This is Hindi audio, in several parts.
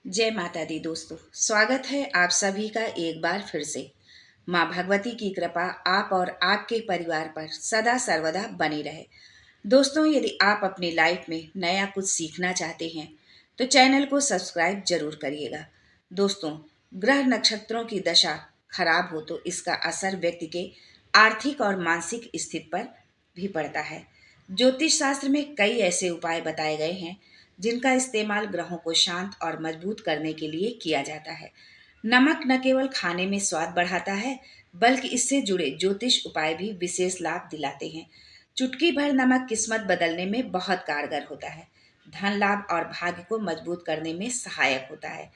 जय माता दी दोस्तों, स्वागत है आप सभी का एक बार फिर से। माँ भगवती की कृपा आप और आपके परिवार पर सदा सर्वदा बनी रहे। दोस्तों, यदि आप अपनी लाइफ में नया कुछ सीखना चाहते हैं तो चैनल को सब्सक्राइब जरूर करिएगा। दोस्तों, ग्रह नक्षत्रों की दशा खराब हो तो इसका असर व्यक्ति के आर्थिक और मानसिक स्थिति पर भी पड़ता है। ज्योतिष शास्त्र में कई ऐसे उपाय बताए गए हैं जिनका इस्तेमाल ग्रहों को शांत और मजबूत करने के लिए किया जाता है। नमक न केवल खाने में स्वाद बढ़ाता है, बल्कि इससे जुड़े ज्योतिष उपाय भी विशेष लाभ दिलाते हैं। चुटकी भर नमक किस्मत बदलने में बहुत कारगर होता है, धन लाभ और भाग्य को मजबूत करने में सहायक होता है।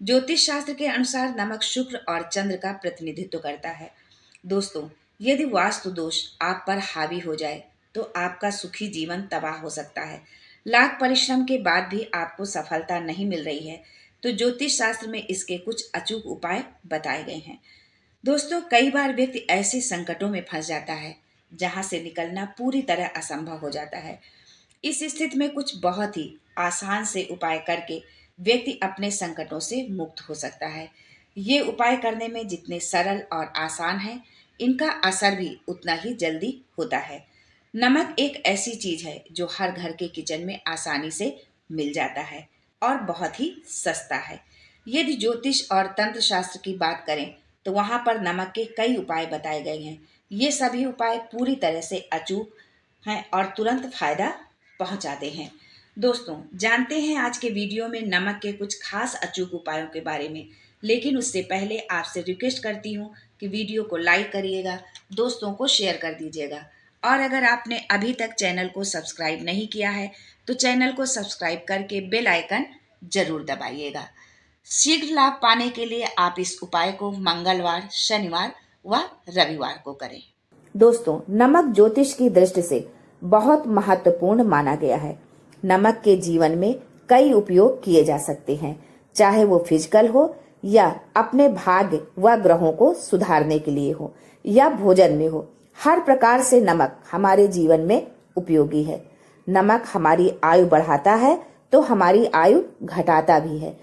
ज्योतिष शास्त्र के अनुसार नमक शुक्र और चंद्र का प्रतिनिधित्व करता है। दोस्तों, यदि वास्तु दोष आप पर हावी हो जाए तो आपका सुखी जीवन तबाह हो सकता है। लाख परिश्रम के बाद भी आपको सफलता नहीं मिल रही है तो ज्योतिष शास्त्र में इसके कुछ अचूक उपाय बताए गए हैं। दोस्तों, कई बार व्यक्ति ऐसे संकटों में फंस जाता है जहां से निकलना पूरी तरह असंभव हो जाता है। इस स्थिति में कुछ बहुत ही आसान से उपाय करके व्यक्ति अपने संकटों से मुक्त हो सकता है। ये उपाय करने में जितने सरल और आसान हैं, इनका असर भी उतना ही जल्दी होता है। नमक एक ऐसी चीज है जो हर घर के किचन में आसानी से मिल जाता है और बहुत ही सस्ता है। यदि ज्योतिष और तंत्र शास्त्र की बात करें तो वहां पर नमक के कई उपाय बताए गए हैं। ये सभी उपाय पूरी तरह से अचूक हैं और तुरंत फायदा पहुंचाते हैं। दोस्तों, जानते हैं आज के वीडियो में नमक के कुछ खास अचूक उपायों के बारे में, लेकिन उससे पहले आपसे रिक्वेस्ट करती हूँ कि वीडियो को लाइक करिएगा, दोस्तों को शेयर कर दीजिएगा और अगर आपने अभी तक चैनल को सब्सक्राइब नहीं किया है तो चैनल को सब्सक्राइब करके बेल आइकन जरूर दबाइएगा। शीघ्र लाभ पाने के लिए आप इस उपाय को मंगलवार, शनिवार व रविवार को करें। दोस्तों, नमक ज्योतिष की दृष्टि से बहुत महत्वपूर्ण माना गया है। नमक के जीवन में कई उपयोग किए जा सकते हैं, चाहे वो फिजिकल हो या अपने भाग्य व ग्रहों को सुधारने के लिए हो या भोजन में हो। हर प्रकार से नमक हमारे जीवन में उपयोगी है। नमक हमारी आयु बढ़ाता है तो हमारी आयु घटाता भी है।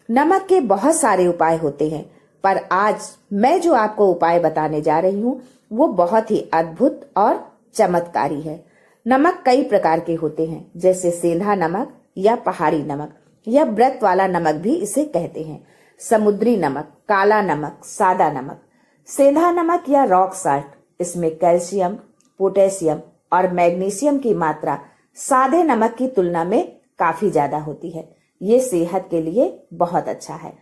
नमक के बहुत सारे उपाय होते हैं, पर आज मैं जो आपको उपाय बताने जा रही हूँ वो बहुत ही अद्भुत और चमत्कारी है। नमक कई प्रकार के होते हैं, जैसे सेंधा नमक या पहाड़ी नमक या व्रत वाला नमक भी इसे कहते हैं। समुद्री नमक, काला नमक, सादा नमक। सेंधा नमक या रॉक साल्ट, इसमें कैल्शियम, पोटेशियम और मैग्नीशियम की मात्रा सादे नमक की तुलना में काफी ज्यादा होती है। ये सेहत के लिए बहुत अच्छा है।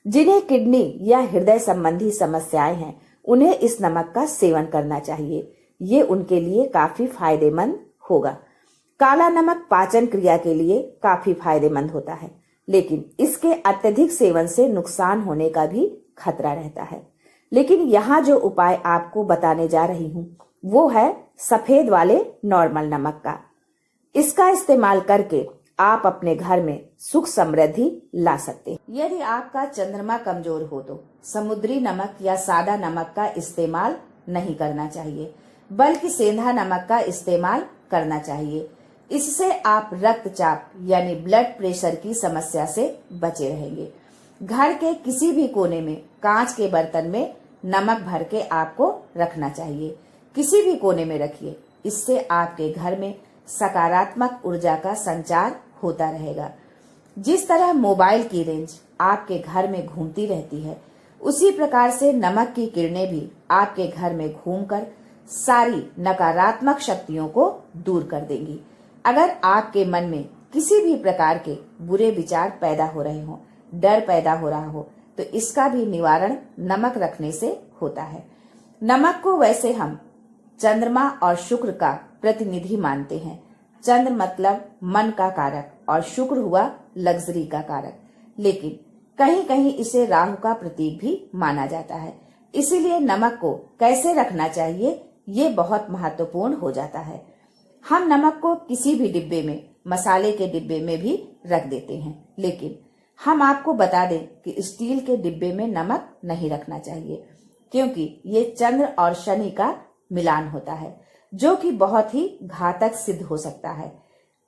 जिन्हें किडनी या हृदय संबंधी समस्याएं हैं, उन्हें इस नमक का सेवन करना चाहिए। ये उनके लिए काफी फायदेमंद होगा। काला नमक पाचन क्रिया के लिए काफी फायदेमंद होता है, लेकिन इसके अत्यधिक सेवन से नुकसान होने का भी खतरा रहता है। लेकिन यहाँ जो उपाय आपको बताने जा रही हूँ वो है सफेद वाले नॉर्मल नमक का। इसका इस्तेमाल करके आप अपने घर में सुख समृद्धि ला सकते हैं। यदि आपका चंद्रमा कमजोर हो तो समुद्री नमक या सादा नमक का इस्तेमाल नहीं करना चाहिए, बल्कि सेंधा नमक का इस्तेमाल करना चाहिए। इससे आप रक्तचाप यानी ब्लड प्रेशर की समस्या से बचे रहेंगे। घर के किसी भी कोने में कांच के बर्तन में नमक भर के आपको रखना चाहिए। किसी भी कोने में रखिए, इससे आपके घर में सकारात्मक ऊर्जा का संचार होता रहेगा। जिस तरह मोबाइल की रेंज आपके घर में घूमती रहती है, उसी प्रकार से नमक की किरणें भी आपके घर में घूमकर सारी नकारात्मक शक्तियों को दूर कर देंगी। अगर आपके मन में किसी भी प्रकार के बुरे विचार पैदा हो रहे हो, डर पैदा हो रहा हो, तो इसका भी निवारण नमक रखने से होता है। नमक को वैसे हम चंद्रमा और शुक्र का प्रतिनिधि मानते हैं। चंद्र मतलब मन का कारक और शुक्र हुआ लग्जरी का कारक, लेकिन कहीं कहीं इसे राहु का प्रतीक भी माना जाता है। इसीलिए नमक को कैसे रखना चाहिए ये बहुत महत्वपूर्ण हो जाता है। हम नमक को किसी भी डिब्बे में, मसाले के डिब्बे में भी रख देते हैं, लेकिन हम आपको बता दें कि स्टील के डिब्बे में नमक नहीं रखना चाहिए, क्योंकि ये चंद्र और शनि का मिलान होता है, जो कि बहुत ही घातक सिद्ध हो सकता है।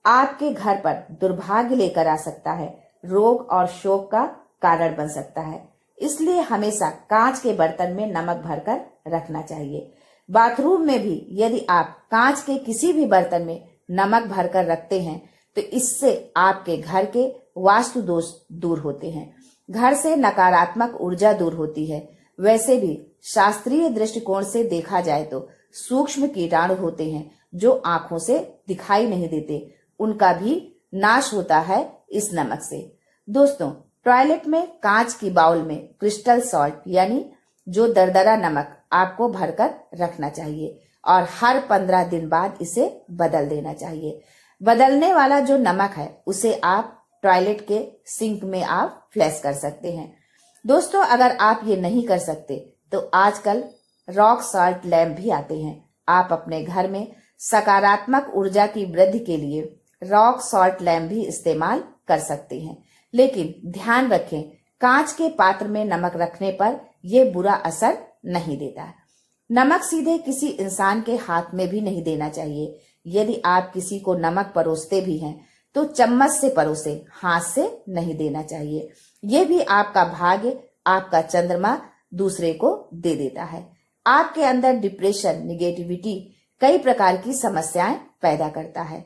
आपके घर पर दुर्भाग्य लेकर आ सकता है। रोग और शोक का कारण बन सकता है। इसलिए हमेशा कांच के बर्तन में नमक भरकर रखना चाहिए। बाथरूम में भी यदि आप कांच के किसी भी बर्तन में नमक भरकर रखते हैं तो इससे आपके घर के वास्तु दोष दूर होते हैं, घर से नकारात्मक ऊर्जा दूर होती है। वैसे भी शास्त्रीय दृष्टिकोण से देखा जाए तो सूक्ष्म कीटाणु होते हैं जो आंखों से दिखाई नहीं देते, उनका भी नाश होता है इस नमक से। दोस्तों, टॉयलेट में कांच की बाउल में क्रिस्टल सॉल्ट यानी जो दरदरा नमक आपको भरकर रखना चाहिए और हर 15 दिन बाद इसे बदल देना चाहिए। बदलने वाला जो नमक है उसे आप टॉयलेट के सिंक में आप फ्लैश कर सकते हैं। दोस्तों, अगर आप ये नहीं कर सकते तो आजकल रॉक सॉल्ट लैंप भी आते हैं। आप अपने घर में सकारात्मक ऊर्जा की वृद्धि के लिए रॉक सॉल्ट लैंप भी इस्तेमाल कर सकते हैं, लेकिन ध्यान रखें कांच के पात्र में नमक रखने पर यह बुरा असर नहीं देता। नमक सीधे किसी इंसान के हाथ में भी नहीं देना चाहिए। यदि आप किसी को नमक परोसते भी हैं तो चम्मच से परोसे, हाथ से नहीं देना चाहिए। यह भी आपका भाग्य, आपका चंद्रमा दूसरे को दे देता है। आपके अंदर डिप्रेशन, निगेटिविटी, कई प्रकार की समस्याएं पैदा करता है।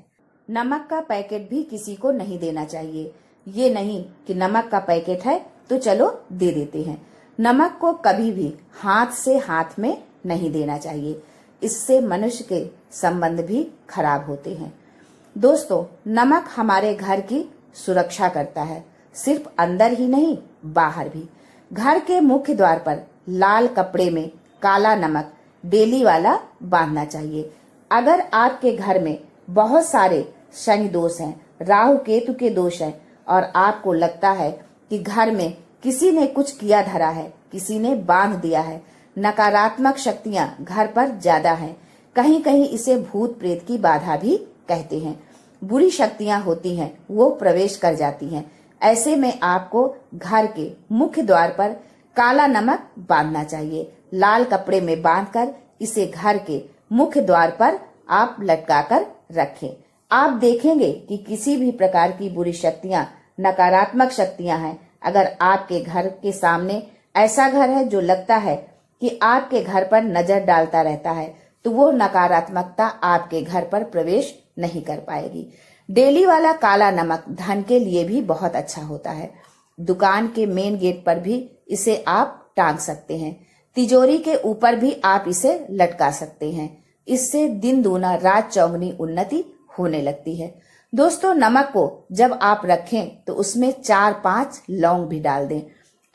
नमक का पैकेट भी किसी को नहीं देना चाहिए। ये नहीं कि नमक का पैकेट है तो चलो दे देते हैं। नमक को कभी भी हाथ से हाथ में नहीं देना चाहिए, इससे मनुष्य के संबंध भी खराब होते हैं। दोस्तों, नमक हमारे घर की सुरक्षा करता है, सिर्फ अंदर ही नहीं बाहर भी। घर के मुख्य द्वार पर लाल कपड़े में काला नमक डेली वाला बांधना चाहिए। अगर आपके घर में बहुत सारे शनि दोष हैं, राहु केतु के दोष हैं और आपको लगता है कि घर में किसी ने कुछ किया धरा है, किसी ने बांध दिया है, नकारात्मक शक्तियां घर पर ज्यादा हैं, कहीं कहीं इसे भूत प्रेत की बाधा भी कहते हैं, बुरी शक्तियां होती हैं, वो प्रवेश कर जाती हैं। ऐसे में आपको घर के मुख्य द्वार पर काला नमक बांधना चाहिए। लाल कपड़े में बांधकर इसे घर के मुख्य द्वार पर आप लटकाकर रखें। आप देखेंगे कि किसी भी प्रकार की बुरी शक्तियां, नकारात्मक शक्तियां हैं, अगर आपके घर के सामने ऐसा घर है जो लगता है कि आपके घर पर नजर डालता रहता है, तो वो नकारात्मकता आपके घर पर प्रवेश नहीं कर पाएगी। डेली वाला काला नमक धन के लिए भी बहुत अच्छा होता है। दुकान के मेन गेट पर भी इसे आप टांग सकते हैं। तिजोरी के ऊपर भी आप इसे लटका सकते हैं। इससे दिन दूना रात चौगुनी उन्नति होने लगती है। दोस्तों, नमक को जब आप रखें तो उसमें 4-5 लौंग भी डाल दें।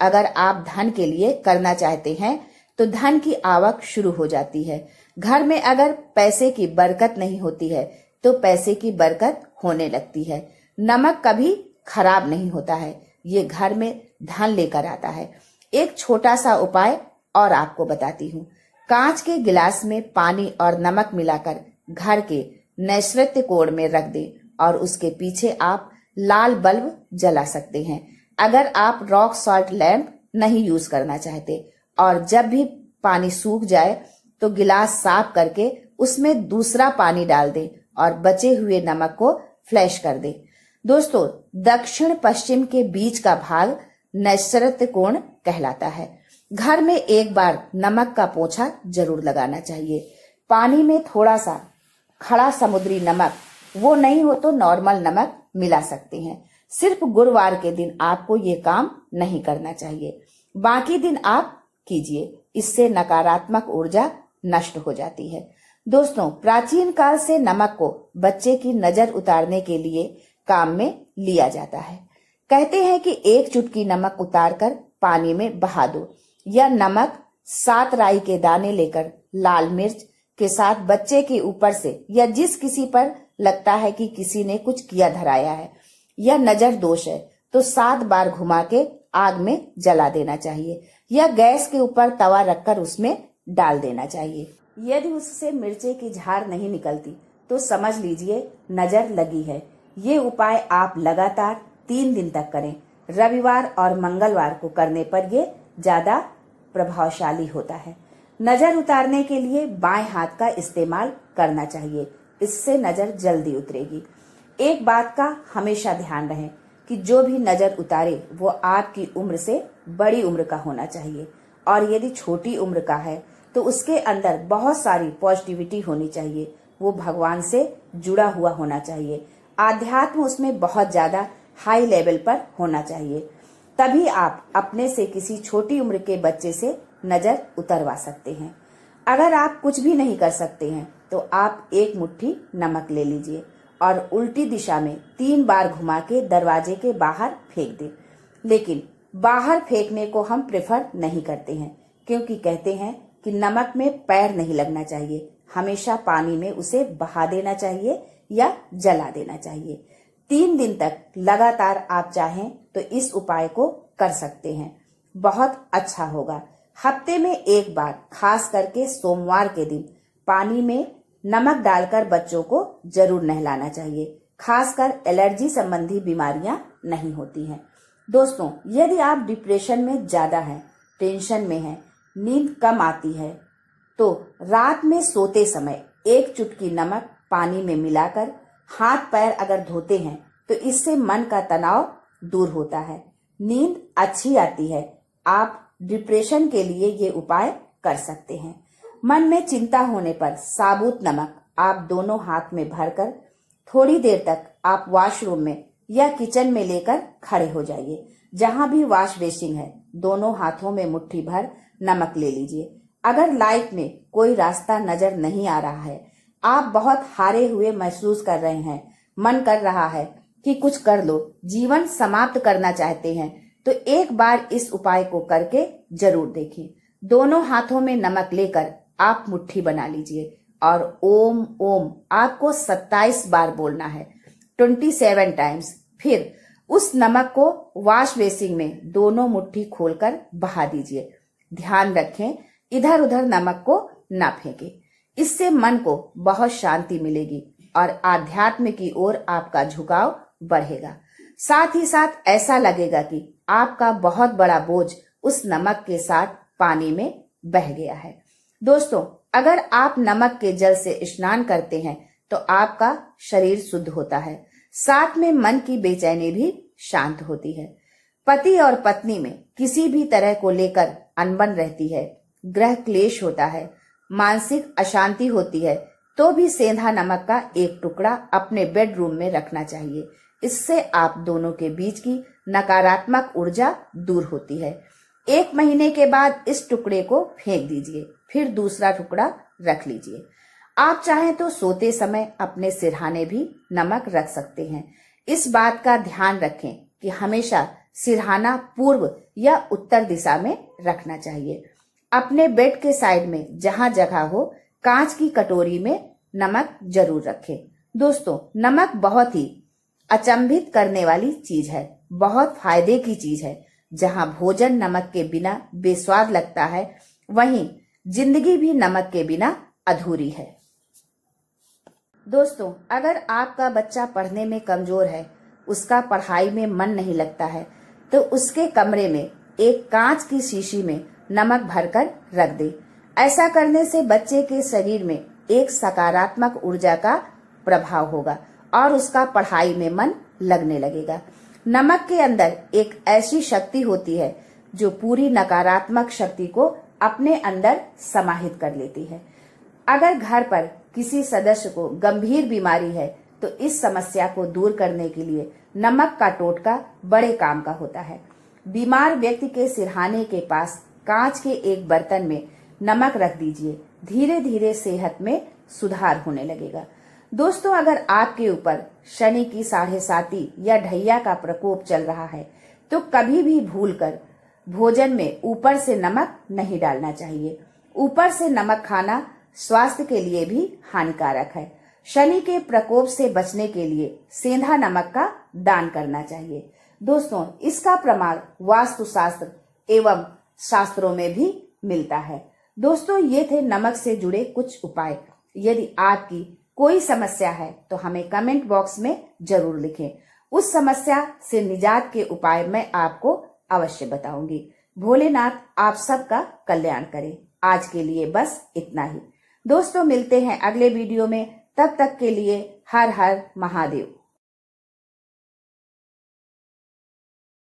अगर आप धन के लिए करना चाहते हैं तो धन की आवक शुरू हो जाती है। घर में अगर पैसे की बरकत नहीं होती है तो पैसे की बरकत होने लगती है। नमक कभी खराब नहीं होता है, ये घर में धन लेकर आता है। एक छोटा सा उपाय और आपको बताती हूँ। कांच के गिलास में पानी और नमक मिलाकर घर के नैऋत्य कोण में रख दें और उसके पीछे आप लाल बल्ब जला सकते हैं। अगर आप रॉक सॉल्ट लैंप नहीं यूज करना चाहते, और जब भी पानी सूख जाए तो गिलास साफ करके उसमें दूसरा पानी डाल दें और बचे हुए नमक को फ्लैश कर दें। दोस्तों, दक्षिण पश्चिम के बीच का भाग नैऋत्य कोण कहलाता है। घर में एक बार नमक का पोंछा जरूर लगाना चाहिए। पानी में थोड़ा सा खड़ा समुद्री नमक, वो नहीं हो तो नॉर्मल नमक मिला सकते हैं। सिर्फ गुरुवार के दिन आपको ये काम नहीं करना चाहिए, बाकी दिन आप कीजिए, इससे नकारात्मक ऊर्जा नष्ट हो जाती है। दोस्तों, प्राचीन काल से नमक को बच्चे की नजर उतारने के लिए काम में लिया जाता है। कहते हैं कि एक चुटकी नमक उतारकर पानी में बहा दो, या नमक 7 राई के दाने लेकर लाल मिर्च के साथ बच्चे के ऊपर से या जिस किसी पर लगता है कि किसी ने कुछ किया धराया है या नजर दोष है तो 7 बार घुमा के आग में जला देना चाहिए, या गैस के ऊपर तवा रखकर उसमें डाल देना चाहिए। यदि उससे मिर्चे की झार नहीं निकलती तो समझ लीजिए नजर लगी है। ये उपाय आप लगातार 3 दिन तक करें। रविवार और मंगलवार को करने पर ये ज्यादा प्रभावशाली होता है। नजर उतारने के लिए बाएं हाथ का इस्तेमाल करना चाहिए, इससे नजर जल्दी उतरेगी। एक बात का हमेशा ध्यान रहे, कि जो भी नजर उतारे वो आपकी उम्र से बड़ी उम्र का होना चाहिए, और यदि छोटी उम्र का है तो उसके अंदर बहुत सारी पॉजिटिविटी होनी चाहिए, वो भगवान से जुड़ा हुआ होना चाहिए, आध्यात्म उसमें बहुत ज्यादा हाई लेवल पर होना चाहिए। तभी आप अपने से किसी छोटी उम्र के बच्चे से नजर उतरवा सकते हैं। अगर आप कुछ भी नहीं कर सकते हैं तो आप एक मुट्ठी नमक ले लीजिए और उल्टी दिशा में 3 बार घुमा के दरवाजे के बाहर फेंक दें। लेकिन बाहर फेंकने को हम प्रेफर नहीं करते हैं, क्योंकि कहते हैं कि नमक में पैर नहीं लगना चाहिए, हमेशा पानी में उसे बहा देना चाहिए या जला देना चाहिए। 3 दिन तक लगातार आप चाहें तो इस उपाय को कर सकते हैं, बहुत अच्छा होगा। हफ्ते में एक बार, खास करके सोमवार के दिन, पानी में नमक डालकर बच्चों को जरूर नहलाना चाहिए। खासकर एलर्जी संबंधी बीमारियां नहीं होती हैं। दोस्तों, यदि आप डिप्रेशन में ज्यादा हैं, टेंशन में हैं, नींद कम आती है, तो रात में सोते समय 1 चुटकी नमक पानी में मिलाकर हाथ पैर अगर धोते हैं तो इससे मन का तनाव दूर होता है, नींद अच्छी आती है। आप डिप्रेशन के लिए ये उपाय कर सकते हैं। मन में चिंता होने पर साबुत नमक आप दोनों हाथ में भरकर थोड़ी देर तक आप वॉशरूम में या किचन में लेकर खड़े हो जाइए। जहां भी वॉश बेसिन है, दोनों हाथों में मुट्ठी भर नमक ले लीजिए। अगर लाइफ में कोई रास्ता नजर नहीं आ रहा है, आप बहुत हारे हुए महसूस कर रहे हैं, मन कर रहा है कि कुछ कर लो, जीवन समाप्त करना चाहते हैं, तो एक बार इस उपाय को करके जरूर देखें। दोनों हाथों में नमक लेकर आप मुट्ठी बना लीजिए और ओम ओम आपको 27 बार बोलना है, 27 टाइम्स। फिर उस नमक को वॉश बेसिन में दोनों मुट्ठी खोलकर बहा दीजिए। ध्यान रखें, इधर उधर नमक को ना फेंके। इससे मन को बहुत शांति मिलेगी और आध्यात्म की ओर आपका झुकाव बढ़ेगा। साथ ही साथ ऐसा लगेगा कि आपका बहुत बड़ा बोझ उस नमक के साथ पानी में बह गया है। दोस्तों, अगर आप नमक के जल से स्नान करते हैं तो आपका शरीर शुद्ध होता है, साथ में मन की बेचैनी भी शांत होती है। पति और पत्नी में किसी भी तरह को लेकर अनबन रहती है, ग्रह क्लेश होता है, मानसिक अशांति होती है, तो भी सेंधा नमक का एक टुकड़ा अपने बेडरूम में रखना चाहिए। इससे आप दोनों के बीच की नकारात्मक ऊर्जा दूर होती है। 1 महीने के बाद इस टुकड़े को फेंक दीजिए, फिर दूसरा टुकड़ा रख लीजिए। आप चाहें तो सोते समय अपने सिरहाने भी नमक रख सकते हैं। इस बात का ध्यान रखें कि हमेशा सिरहाना पूर्व या उत्तर दिशा में रखना चाहिए। अपने बेड के साइड में जहां जगह हो, कांच की कटोरी में नमक जरूर रखें। दोस्तों, नमक बहुत ही अचंभित करने वाली चीज है, बहुत फायदे की चीज है। जहां भोजन नमक के बिना बेस्वाद लगता है, वहीं जिंदगी भी नमक के बिना अधूरी है। दोस्तों, अगर आपका बच्चा पढ़ने में कमजोर है, उसका पढ़ाई में मन नहीं लगता है, तो उसके कमरे में एक कांच की शीशी में नमक भरकर रख दे। ऐसा करने से बच्चे के शरीर में एक सकारात्मक ऊर्जा का प्रभाव होगा और उसका पढ़ाई में मन लगने लगेगा। नमक के अंदर एक ऐसी शक्ति होती है जो पूरी नकारात्मक शक्ति को अपने अंदर समाहित कर लेती है। अगर घर पर किसी सदस्य को गंभीर बीमारी है तो इस समस्या को दूर करने के लिए नमक का टोटका बड़े काम का होता है। बीमार व्यक्ति के सिरहाने के पास कांच के एक बर्तन में नमक रख दीजिए, धीरे धीरे सेहत में सुधार होने लगेगा। दोस्तों, अगर आपके ऊपर शनि की 7.5 या ढैया का प्रकोप चल रहा है तो कभी भी भूलकर भोजन में ऊपर से नमक नहीं डालना चाहिए। ऊपर से नमक खाना स्वास्थ्य के लिए भी हानिकारक है। शनि के प्रकोप से बचने के लिए सेंधा नमक का दान करना चाहिए। दोस्तों, इसका प्रमाण वास्तुशास्त्र एवं शास्त्रों में भी मिलता है। दोस्तों, ये थे नमक से जुड़े कुछ उपाय। यदि आपकी कोई समस्या है तो हमें कमेंट बॉक्स में जरूर लिखें। उस समस्या से निजात के उपाय मैं आपको अवश्य बताऊंगी। भोलेनाथ आप सबका कल्याण करे। आज के लिए बस इतना ही। दोस्तों, मिलते हैं अगले वीडियो में। तब तक के लिए हर हर महादेव।